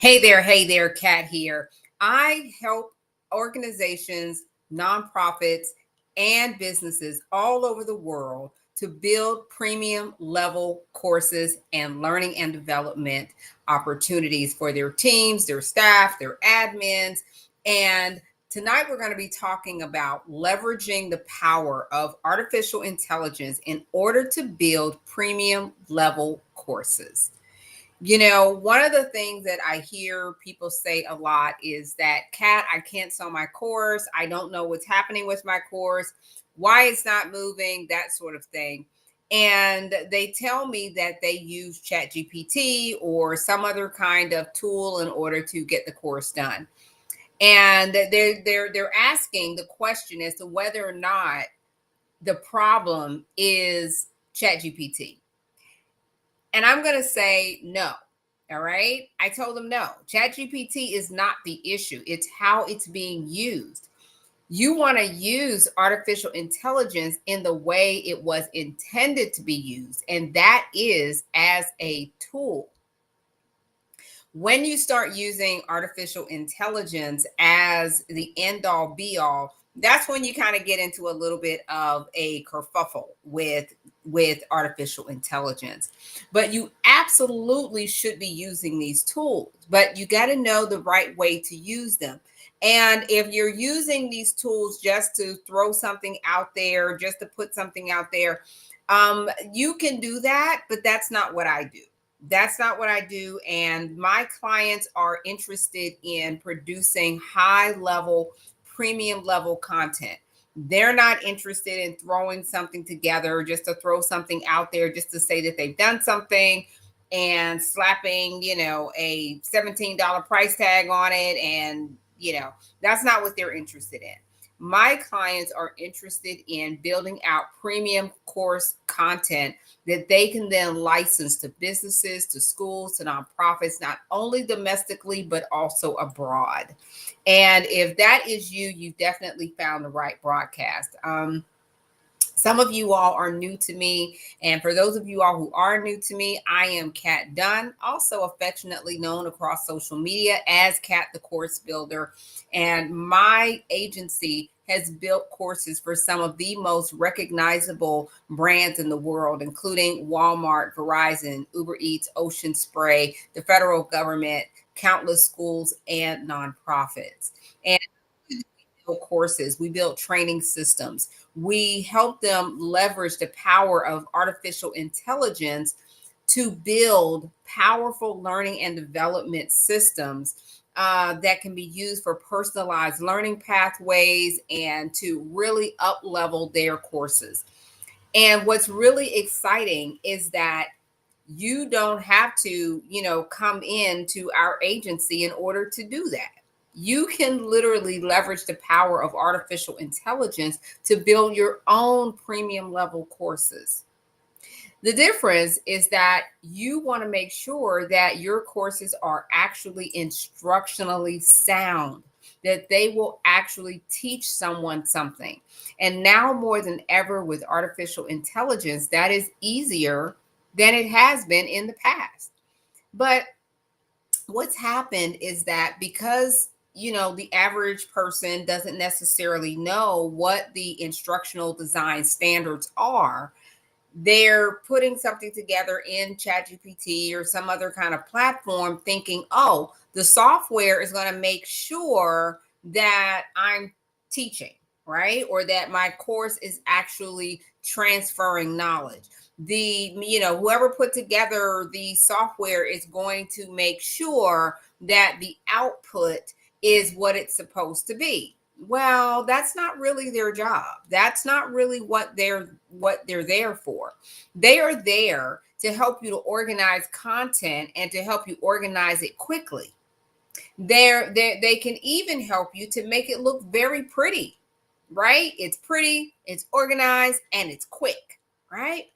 Hey there, Kat here. I help organizations, nonprofits, and businesses all over the world to build premium level courses and learning and development opportunities for their teams, their staff, their admins. And tonight we're going to be talking about leveraging the power of artificial intelligence in order to build premium level courses. One of the things that I hear people say a lot is that, Kat, I can't sell my course. I don't know what's happening with my course, why it's not moving, that sort of thing. And they tell me that they use ChatGPT or some other kind of tool in order to get the course done. And they're asking the question as to whether or not the problem is ChatGPT. And I'm going to say no. All right. I told them no. ChatGPT is not the issue, it's how it's being used. You want to use artificial intelligence in the way it was intended to be used, and that is as a tool. When you start using artificial intelligence as the end all be all, that's when you kind of get into a little bit of a kerfuffle with artificial intelligence. But you absolutely should be using these tools, but you got to know the right way to use them. And if you're using these tools just to throw something out there, just to put something out there, you can do that, but that's not what I do. That's not what I do. And my clients are interested in producing high level, premium level content. They're not interested in throwing something together just to throw something out there, just to say that they've done something and slapping, a $17 price tag on it. And, that's not what they're interested in. My clients are interested in building out premium course content that they can then license to businesses, to schools, to nonprofits, not only domestically, but also abroad. And if that is you, you've definitely found the right broadcast. Some of you all are new to me. And for those of you all who are new to me, I am Kat Dunn, also affectionately known across social media as Kat the Course Builder. And my agency has built courses for some of the most recognizable brands in the world, including Walmart, Verizon, Uber Eats, Ocean Spray, the federal government, countless schools, and nonprofits. And courses, we build training systems, we help them leverage the power of artificial intelligence to build powerful learning and development systems that can be used for personalized learning pathways and to really up level their courses. And what's really exciting is that you don't have to, come into our agency in order to do that. You can literally leverage the power of artificial intelligence to build your own premium level courses. The difference is that you want to make sure that your courses are actually instructionally sound, that they will actually teach someone something. And now more than ever with artificial intelligence, that is easier than it has been in the past. But what's happened is that because the average person doesn't necessarily know what the instructional design standards are, they're putting something together in ChatGPT or some other kind of platform thinking, oh, the software is going to make sure that I'm teaching, right? Or that my course is actually transferring knowledge. Whoever put together the software is going to make sure that the output is what it's supposed to be. Well, that's not really their job. That's not really what they're there for. They are there to help you to organize content and to help you organize it quickly. They can even help you to make it look very pretty, right? It's pretty, it's organized, and it's quick, right?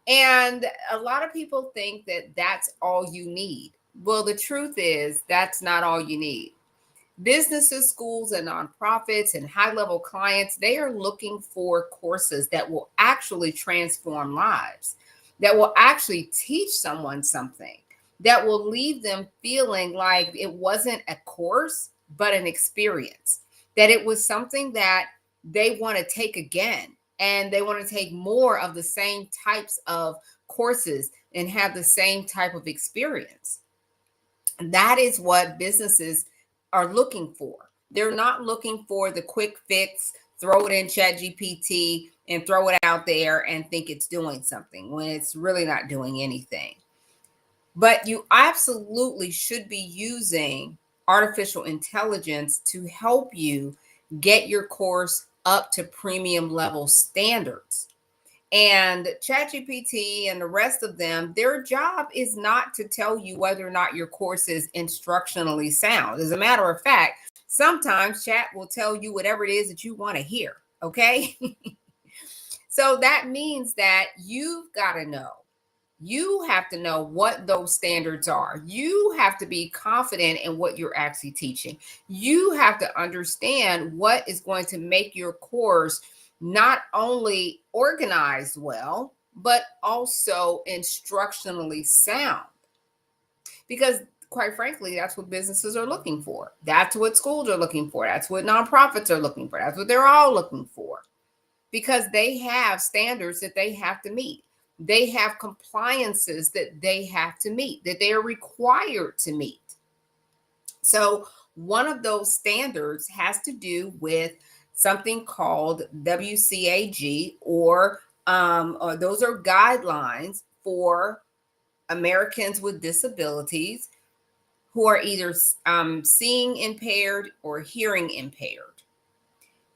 And a lot of people think that that's all you need. Well, the truth is that's not all you need. Businesses, schools, and nonprofits and high level clients, they are looking for courses that will actually transform lives, that will actually teach someone something, that will leave them feeling like it wasn't a course, but an experience, that it was something that they want to take again. And they want to take more of the same types of courses and have the same type of experience. That is what businesses are looking for. They're not looking for the quick fix, throw it in ChatGPT and throw it out there and think it's doing something when it's really not doing anything. But you absolutely should be using artificial intelligence to help you get your course up to premium level standards. And ChatGPT and the rest of them, their job is not to tell you whether or not your course is instructionally sound. As a matter of fact, sometimes Chat will tell you whatever it is that you want to hear. Okay. So that means that you've got to know. You have to know what those standards are. You have to be confident in what you're actually teaching. You have to understand what is going to make your course not only organized well, but also instructionally sound. Because quite frankly, that's what businesses are looking for. That's what schools are looking for. That's what nonprofits are looking for. That's what they're all looking for, because they have standards that they have to meet. They have compliances that they have to meet, that they are required to meet. So, one of those standards has to do with something called WCAG, or those are guidelines for Americans with disabilities who are either seeing impaired or hearing impaired.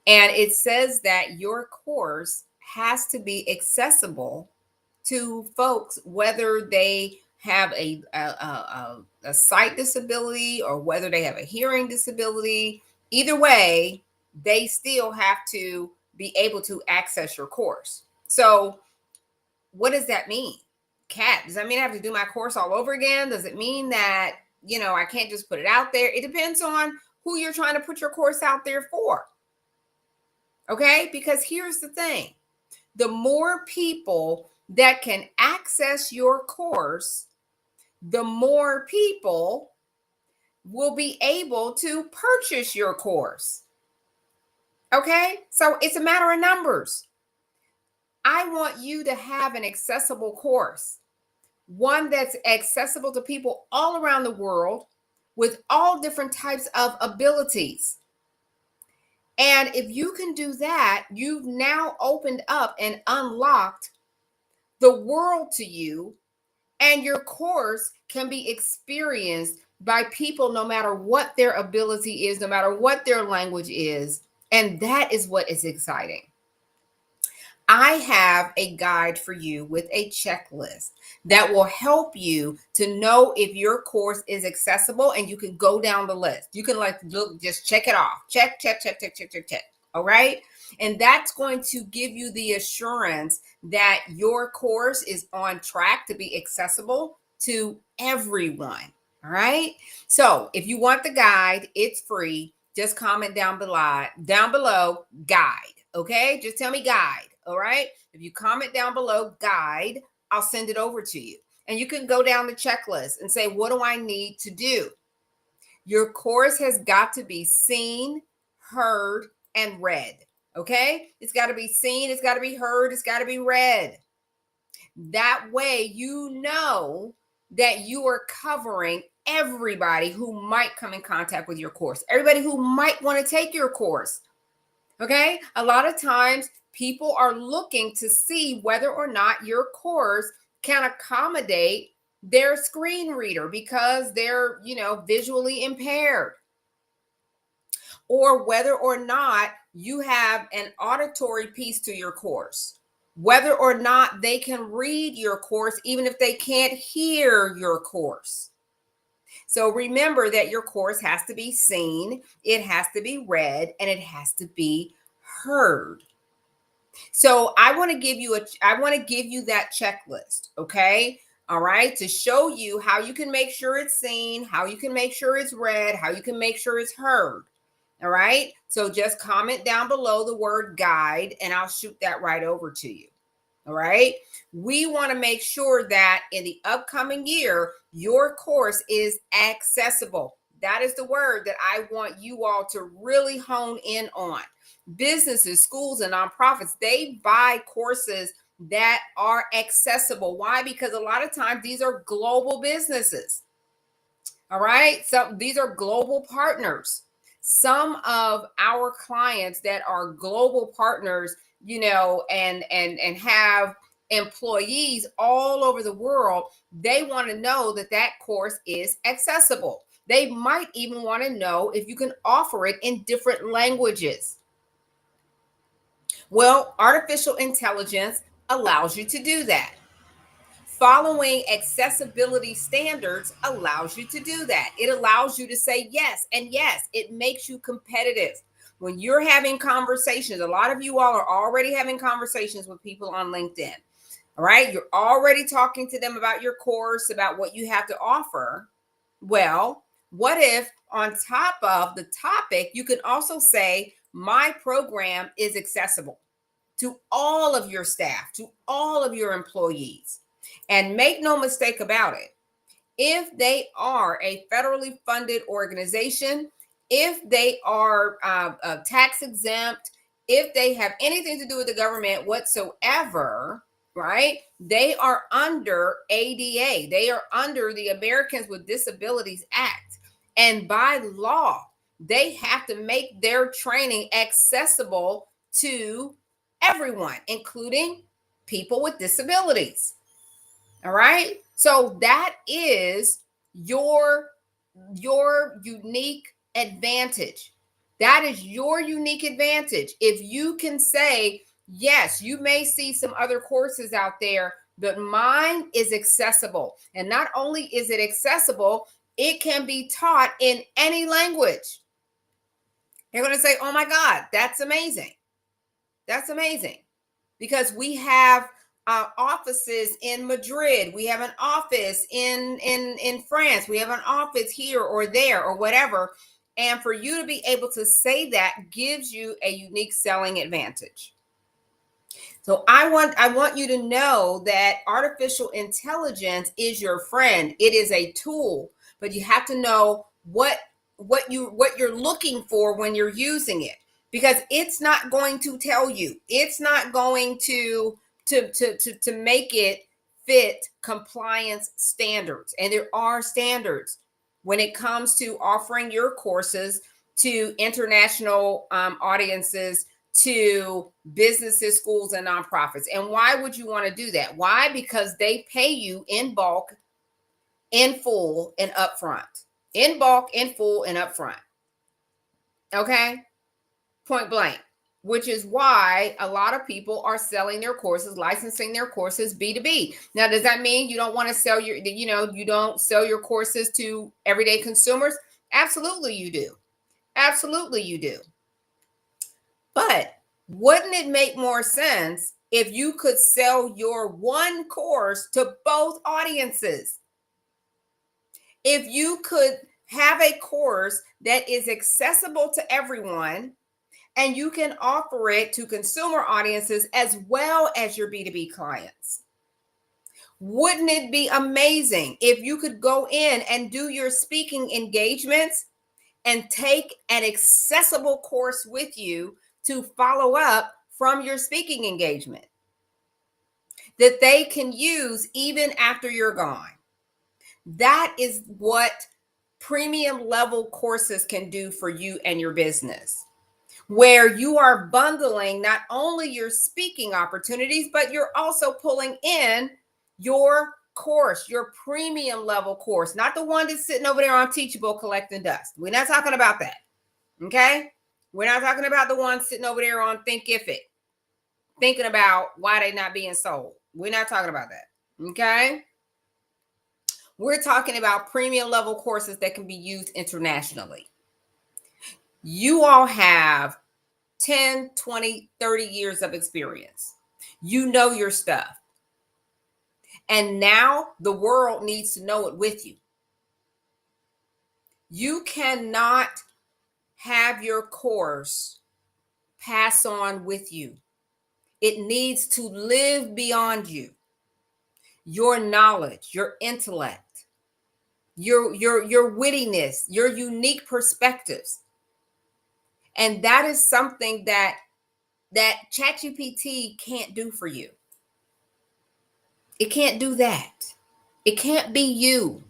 And it says that your course has to be accessible to folks, whether they have a sight disability or whether they have a hearing disability. Either way, they still have to be able to access your course. So, what does that mean? Kat, does that mean I have to do my course all over again? Does it mean that, I can't just put it out there? It depends on who you're trying to put your course out there for. Okay, because here's the thing: the more people that can access your course, the more people will be able to purchase your course. Okay, so it's a matter of numbers. I want you to have an accessible course, one that's accessible to people all around the world with all different types of abilities. And if you can do that, you've now opened up and unlocked the world to you, and your course can be experienced by people no matter what their ability is, no matter what their language is. And that is what is exciting. I have a guide for you with a checklist that will help you to know if your course is accessible, and you can go down the list. You can look, just check it off. Check, check, check, check, check, check, check. All right. And that's going to give you the assurance that your course is on track to be accessible to everyone. All right. So if you want the guide, it's free. Just comment down below guide. Okay. Just tell me guide. All right. If you comment down below guide, I'll send it over to you. And you can go down the checklist and say, what do I need to do? Your course has got to be seen, heard, and read. Okay. It's got to be seen. It's got to be heard. It's got to be read. That way, you know that you are covering everybody who might come in contact with your course, everybody who might want to take your course. Okay. A lot of times people are looking to see whether or not your course can accommodate their screen reader because they're, visually impaired, or whether or not you have an auditory piece to your course, whether or not they can read your course, even if they can't hear your course. So remember that your course has to be seen, it has to be read, and it has to be heard. So I want to give you that checklist, okay? All right, to show you how you can make sure it's seen, how you can make sure it's read, how you can make sure it's heard. All right, so just comment down below the word guide and I'll shoot that right over to you. All right. We want to make sure that in the upcoming year, your course is accessible. That is the word that I want you all to really hone in on. Businesses, schools, and nonprofits, they buy courses that are accessible. Why? Because a lot of times these are global businesses. All right. So these are global partners. Some of our clients that are global partners, and have employees all over the world, they want to know that that course is accessible. They might even want to know if you can offer it in different languages. Well, artificial intelligence allows you to do that. Following accessibility standards allows you to do that. It allows you to say yes, and yes, it makes you competitive. When you're having conversations, a lot of you all are already having conversations with people on LinkedIn. All right, you're already talking to them about your course, about what you have to offer. Well, what if on top of the topic, you can also say, my program is accessible to all of your staff, to all of your employees. And make no mistake about it, if they are a federally funded organization, if they are tax exempt, if they have anything to do with the government whatsoever, right? They are under ADA. They are under the Americans with Disabilities Act. And by law, they have to make their training accessible to everyone, including people with disabilities. All right. So that is your your unique advantage. That is your unique advantage. If you can say, yes, you may see some other courses out there, but mine is accessible. And not only is it accessible, it can be taught in any language. You're going to say, oh my God, that's amazing. That's amazing. Because we have offices in Madrid, we have an office in France, we have an office here or there or whatever. And for you to be able to say that gives you a unique selling advantage. So I want you to know that artificial intelligence is your friend. It is a tool, but you have to know what you're looking for when you're using it, because it's not going to tell you. It's not going to make it fit compliance standards. And there are standards when it comes to offering your courses to international audiences, to businesses, schools, and nonprofits. And why would you want to do that? Why? Because they pay you in bulk, in full, and upfront. In bulk, in full, and upfront. Okay? Point blank. Which is why a lot of people are selling their courses, licensing their courses B2B. Now, does that mean you don't want to sell you don't sell your courses to everyday consumers? Absolutely, you do. Absolutely, you do. But wouldn't it make more sense if you could sell your one course to both audiences? If you could have a course that is accessible to everyone, and you can offer it to consumer audiences as well as your B2B clients. Wouldn't it be amazing if you could go in and do your speaking engagements and take an accessible course with you to follow up from your speaking engagement that they can use even after you're gone? That is what premium level courses can do for you and your business, where you are bundling not only your speaking opportunities, but you're also pulling in your course, your premium level course, not the one that's sitting over there on Teachable collecting dust. We're not talking about that. Okay. We're not talking about the one sitting over there on Thinkific, thinking about why they not being sold. We're not talking about that. Okay. We're talking about premium level courses that can be used internationally. You all have 10, 20, 30 years of experience. You know your stuff. And now the world needs to know it with you. You cannot have your course pass on with you. It needs to live beyond you. Your knowledge, your intellect, your wittiness, your unique perspectives. And that is something that ChatGPT can't do for you. It can't do that. It can't be you.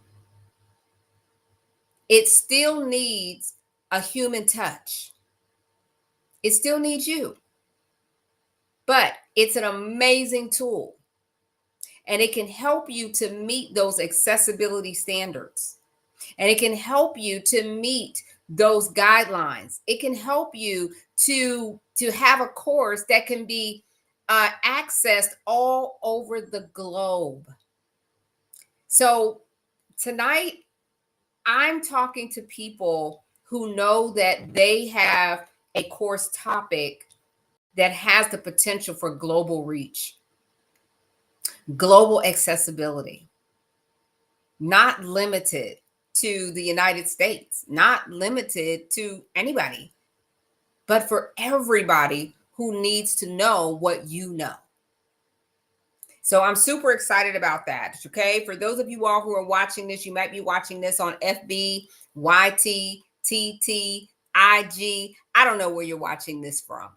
It still needs a human touch. It still needs you. But it's an amazing tool, and it can help you to meet those accessibility standards. And it can help you to meet those guidelines. It can help you to have a course that can be accessed all over the globe. So tonight, I'm talking to people who know that they have a course topic that has the potential for global reach, global accessibility, not limited to the United States, not limited to anybody, but for everybody who needs to know what you know. So I'm super excited about that. Okay. For those of you all who are watching this, you might be watching this on FB, YT, TT, IG. I don't know where you're watching this from.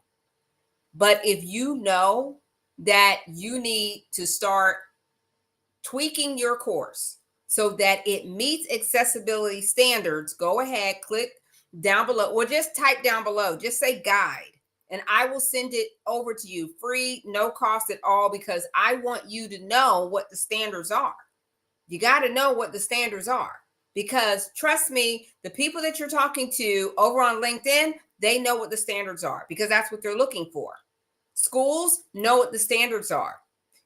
But if you know that you need to start tweaking your course so that it meets accessibility standards, go ahead, click down below, or just type down below, just say guide, and I will send it over to you free, no cost at all, because I want you to know what the standards are. You got to know what the standards are, because trust me, the people that you're talking to over on LinkedIn, they know what the standards are because that's what they're looking for. Schools know what the standards are.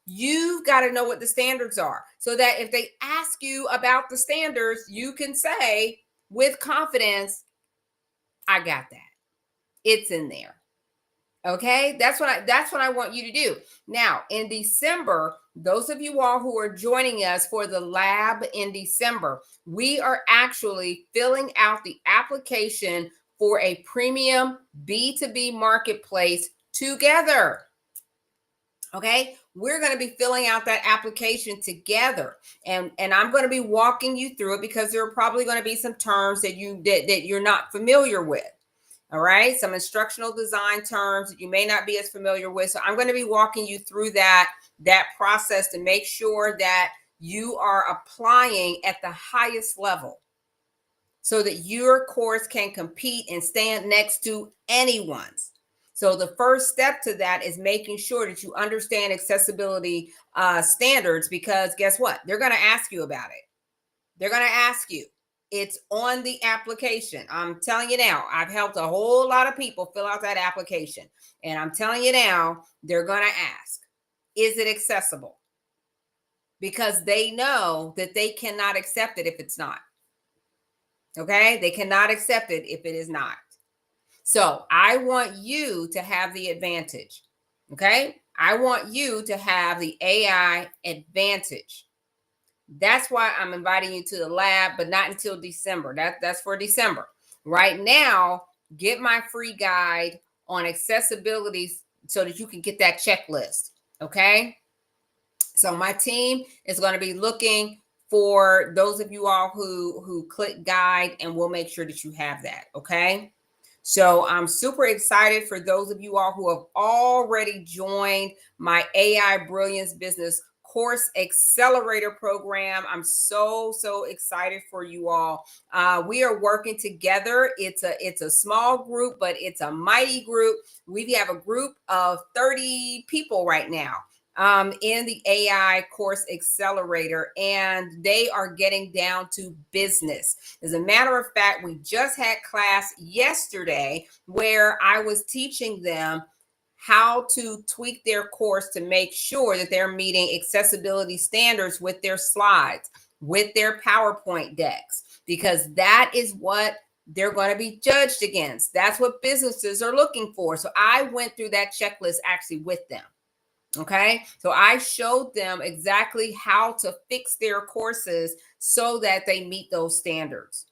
You've got to know what the standards are so that if they ask you about the standards, you can say with confidence, I got that. It's in there. Okay, that's what I want you to do. Now, in December, those of you all who are joining us for the lab in December, we are actually filling out the application for a premium B2B marketplace together. Okay, we're going to be filling out that application together, and I'm going to be walking you through it because there are probably going to be some terms that you're not familiar with. All right, some instructional design terms that you may not be as familiar with. So I'm going to be walking you through that process to make sure that you are applying at the highest level so that your course can compete and stand next to anyone's. So the first step to that is making sure that you understand accessibility standards, because guess what? They're going to ask you about it. They're going to ask you. It's on the application. I'm telling you now, I've helped a whole lot of people fill out that application. And I'm telling you now, they're going to ask, is it accessible? Because they know that they cannot accept it if it's not. Okay? They cannot accept it if it is not. So I want you to have the advantage. Okay? I want you to have the AI advantage. That's why I'm inviting you to the lab, but not until December. That's for December. Right now, get my free guide on accessibility so that you can get that checklist. Okay. So my team is going to be looking for those of you all who click guide, and we'll make sure that you have that. Okay. So I'm super excited for those of you all who have already joined my AI Brilliance Business Course Accelerator program. I'm so excited for you all. We are working together. It's a small group, but it's a mighty group. We have a group of 30 people right now in the AI Course Accelerator, and they are getting down to business. As a matter of fact, we just had class yesterday where I was teaching them how to tweak their course to make sure that they're meeting accessibility standards with their slides, with their PowerPoint decks, because that is what they're going to be judged against. That's what businesses are looking for. So I went through that checklist actually with them. Okay, so I showed them exactly how to fix their courses so that they meet those standards.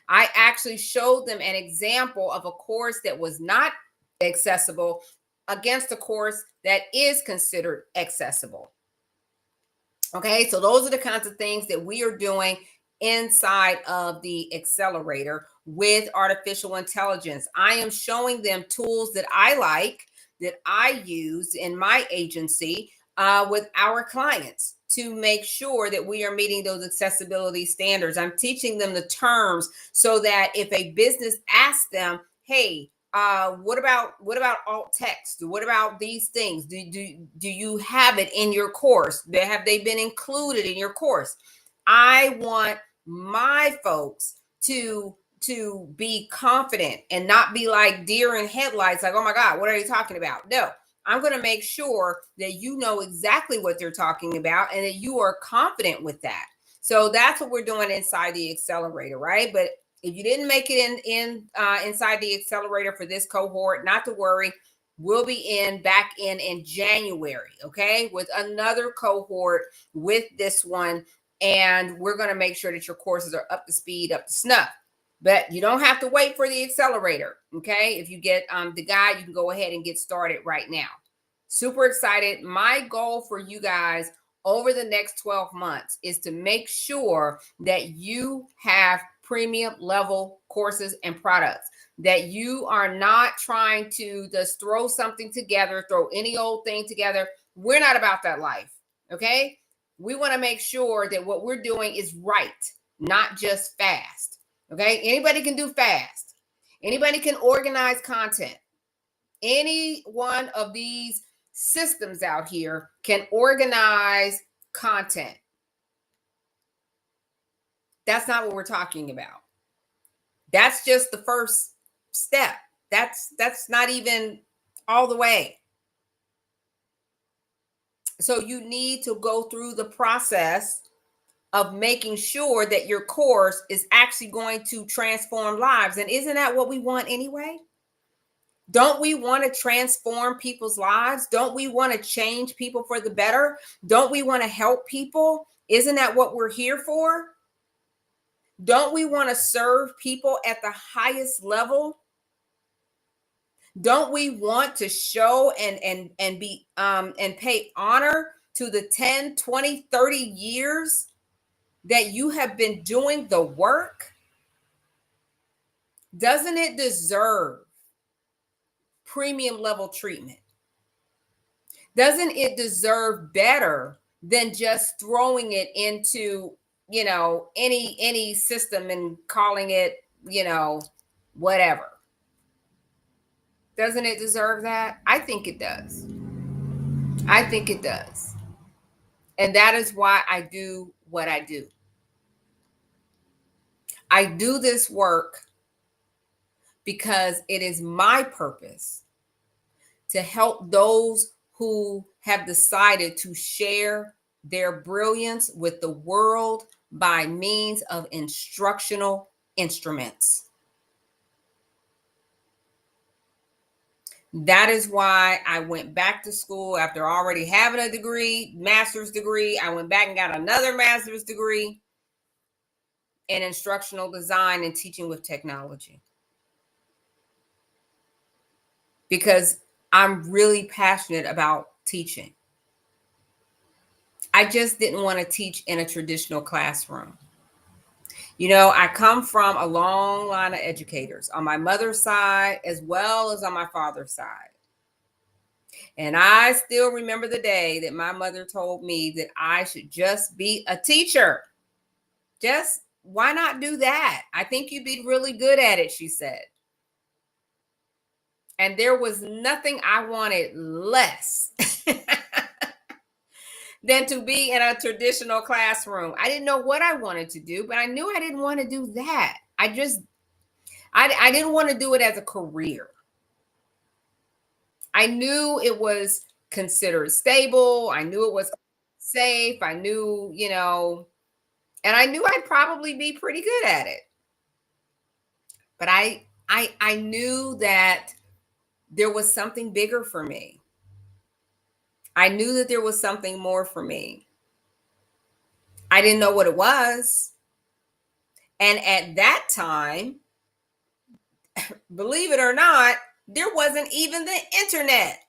I actually showed them an example of a course that was not accessible against a course that is considered accessible. Okay, so those are the kinds of things that we are doing inside of the accelerator with artificial intelligence. I am showing them tools that I like, that I use in my agency with our clients to make sure that we are meeting those accessibility standards. I'm teaching them the terms so that if a business asks them, hey, what about alt text? What about these things? Do you have it in your course? Have they been included in your course? I want my folks to be confident and not be like deer in headlights, like, oh my God, what are you talking about? No, I'm going to make sure that you know exactly what they're talking about and that you are confident with that. So that's what we're doing inside the accelerator, right? But if you didn't make it in inside the accelerator for this cohort, not to worry. We'll be back in January, okay, with another cohort with this one, and we're going to make sure that your courses are up to speed, up to snuff. But you don't have to wait for the accelerator, okay? If you get the guide, you can go ahead and get started right now. Super excited. My goal for you guys over the next 12 months is to make sure that you have premium level courses and products, that you are not trying to just throw something together, throw any old thing together. We're not about that life, okay? We want to make sure that what we're doing is right, not just fast, okay? Anybody can do fast. Anybody can organize content. Any one of these systems out here can organize content. That's not what we're talking about. That's just the first step. That's not even all the way. So you need to go through the process of making sure that your course is actually going to transform lives. And isn't that what we want anyway? Don't we want to transform people's lives? Don't we want to change people for the better? Don't we want to help people? Isn't that what we're here for? Don't we want to serve people at the highest level? Don't we want to show and be and pay honor to the 10, 20, 30 years that you have been doing the work? Doesn't it deserve premium level treatment? Doesn't it deserve better than just throwing it into, any system and calling it, whatever? Doesn't it deserve that? I think it does. I think it does. And that is why I do what I do. I do this work because it is my purpose to help those who have decided to share their brilliance with the world by means of instructional instruments. That is why I went back to school after already having a degree, master's degree. I went back and got another master's degree in instructional design and teaching with technology. Because I'm really passionate about teaching. I just didn't want to teach in a traditional classroom. I come from a long line of educators on my mother's side as well as on my father's side. And I still remember the day that my mother told me that I should just be a teacher. Just why not do that? I think you'd be really good at it, she said. And there was nothing I wanted less than to be in a traditional classroom. I didn't know what I wanted to do, but I knew I didn't want to do that. I didn't want to do it as a career. I knew it was considered stable. I knew it was safe. I knew, and I knew I'd probably be pretty good at it. But I knew that there was something bigger for me. I knew that there was something more for me. I didn't know what it was. And at that time, believe it or not, there wasn't even the internet.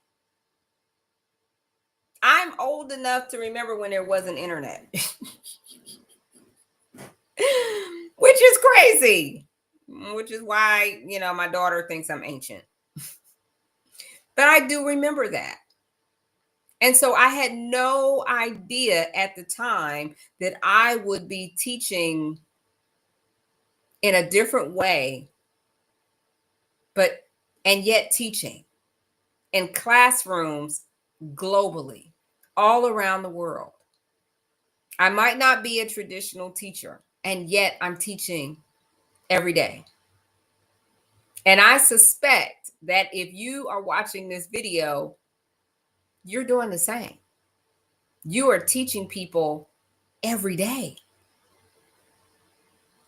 I'm old enough to remember when there wasn't internet, which is crazy, which is why, my daughter thinks I'm ancient. But I do remember that. And so I had no idea at the time that I would be teaching in a different way, but and yet teaching in classrooms globally, all around the world. I might not be a traditional teacher, and yet I'm teaching every day. And I suspect that if you are watching this video, you're doing the same. You are teaching people every day.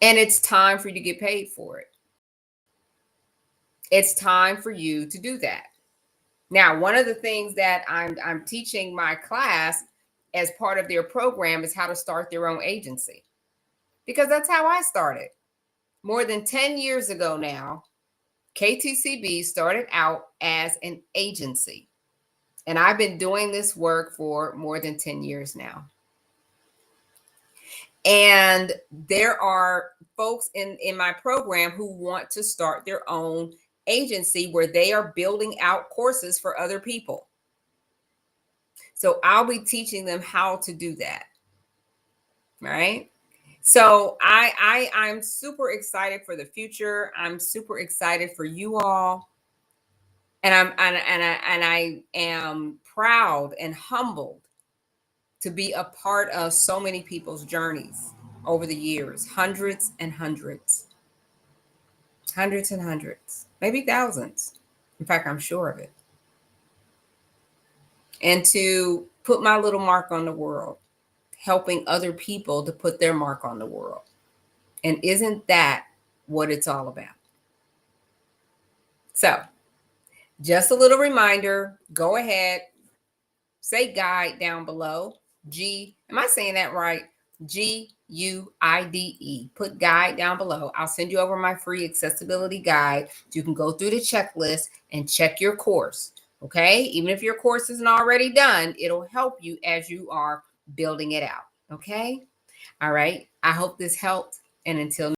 And it's time for you to get paid for it. It's time for you to do that. Now, one of the things that I'm teaching my class as part of their program is how to start their own agency. Because that's how I started. More than 10 years ago now, KTCB started out as an agency. And I've been doing this work for more than 10 years now. And there are folks in my program who want to start their own agency where they are building out courses for other people. So I'll be teaching them how to do that. Right? So I'm super excited for the future. I'm super excited for you all. And I am proud and humbled to be a part of so many people's journeys over the years, hundreds and hundreds, maybe thousands. In fact, I'm sure of it. And to put my little mark on the world, helping other people to put their mark on the world. And isn't that what it's all about? So, just a little reminder, go ahead, say guide down below. Am I saying that right? GUIDE. Put guide down below. I'll send you over my free accessibility guide. You can go through the checklist and check your course. Okay? Even if your course isn't already done, it'll help you as you are building it out. Okay? All right. I hope this helped. And until